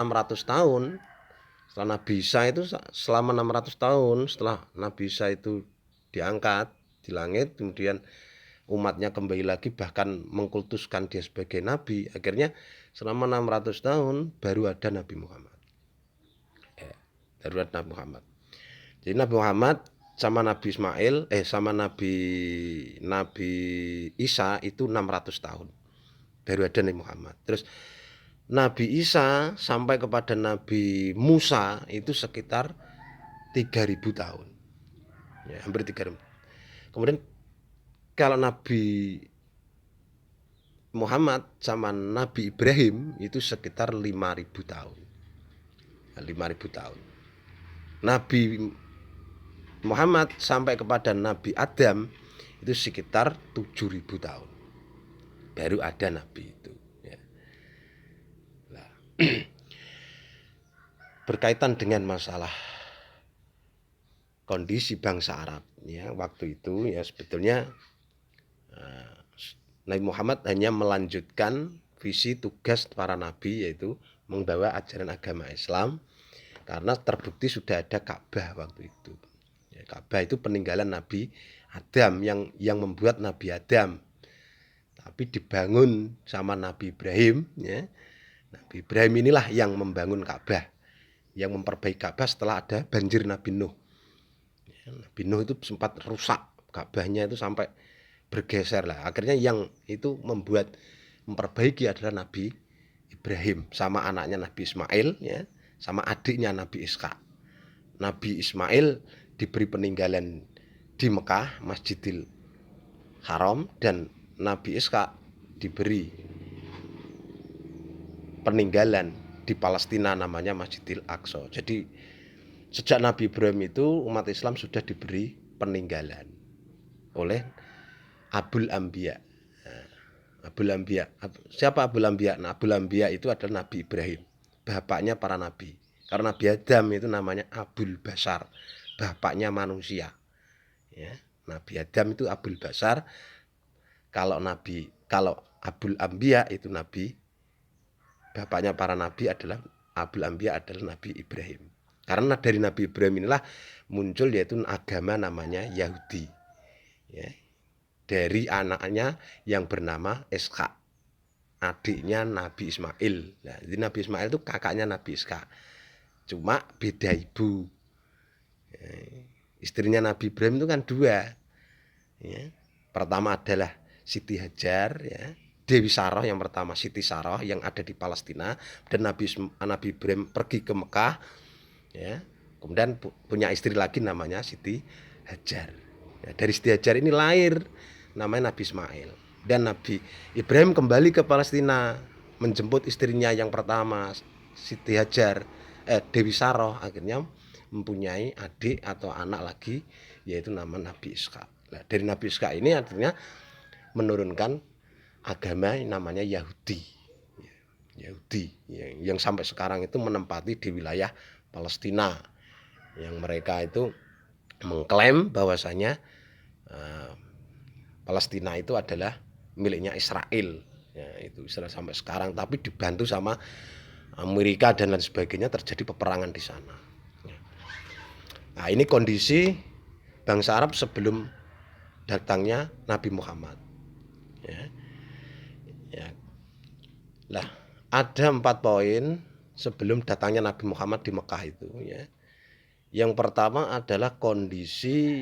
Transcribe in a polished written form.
600 tahun setelah Nabi Isa itu, selama 600 tahun setelah Nabi Isa itu diangkat di langit, kemudian umatnya kembali lagi bahkan mengkultuskan dia sebagai nabi. Akhirnya selama 600 tahun baru ada Nabi Muhammad. Baru ada Nabi Muhammad. Jadi Nabi Muhammad sama Nabi Ismail sama Nabi Isa itu 600 tahun. Baru ada Nabi Muhammad. Terus Nabi Isa sampai kepada Nabi Musa itu sekitar 3000 tahun. Ya, hampir 3000. Kemudian kalau Nabi Muhammad sama Nabi Ibrahim itu sekitar 5000 tahun. 5000 tahun. Nabi Muhammad sampai kepada Nabi Adam itu sekitar 7000 tahun. Baru ada Nabi itu. Ya. Nah, berkaitan dengan masalah kondisi bangsa Arab ya waktu itu ya, sebetulnya Nabi Muhammad hanya melanjutkan visi tugas para nabi, yaitu membawa ajaran agama Islam, karena terbukti sudah ada Ka'bah waktu itu ya, Ka'bah itu peninggalan Nabi Adam yang membuat Nabi Adam, tapi dibangun sama Nabi Ibrahim ya. Nabi Ibrahim inilah yang membangun Ka'bah, yang memperbaiki Ka'bah setelah ada banjir Nabi Nuh. Nabi Nuh itu sempat rusak Ka'bahnya itu sampai bergeser lah. Akhirnya yang itu memperbaiki adalah Nabi Ibrahim sama anaknya Nabi Ismail ya, sama adiknya Nabi Ishak. Nabi Ismail diberi peninggalan di Mekah, Masjidil Haram, dan Nabi Ishak diberi peninggalan di Palestina namanya Masjidil Aqsa. Jadi sejak Nabi Ibrahim itu umat Islam sudah diberi peninggalan oleh Abul Anbiya. Abul Anbiya. Siapa Abul Anbiya? Nah, Abul Anbiya itu adalah Nabi Ibrahim, bapaknya para nabi. Karena Nabi Adam itu namanya Abul Basar, bapaknya manusia. Ya, Nabi Adam itu Abul Basar. Kalau Abul Anbiya itu nabi, bapaknya para nabi adalah Abul Anbiya adalah Nabi Ibrahim. Karena dari Nabi Ibrahim inilah muncul yaitu agama namanya Yahudi. Ya, dari anaknya yang bernama Ishak, adiknya Nabi Ismail. Nah, jadi Nabi Ismail itu kakaknya Nabi Ishak, cuma beda ibu. Ya, istrinya Nabi Ibrahim itu kan dua. Ya, pertama adalah Siti Hajar, ya, Dewi Saroh yang pertama, Siti Saroh yang ada di Palestina, dan Nabi Ibrahim pergi ke Mekah. Ya, kemudian punya istri lagi namanya Siti Hajar. Ya, dari Siti Hajar ini lahir namanya Nabi Ismail, dan Nabi Ibrahim kembali ke Palestina menjemput istrinya yang pertama Siti Hajar, Dewi Saroh, akhirnya mempunyai adik atau anak lagi yaitu nama Nabi Ishak. Nah, dari Nabi Ishak ini artinya menurunkan agama namanya Yahudi. Yahudi yang sampai sekarang itu menempati di wilayah Palestina, yang mereka itu mengklaim bahwasanya Palestina itu adalah miliknya Israel. Ya, itu Israel sampai sekarang, tapi dibantu sama Amerika dan lain sebagainya, terjadi peperangan di sana. Ya. Nah, ini kondisi bangsa Arab sebelum datangnya Nabi Muhammad. Ya. Ya. Lah, ada 4 poin sebelum datangnya Nabi Muhammad di Mekah itu ya. Yang pertama adalah kondisi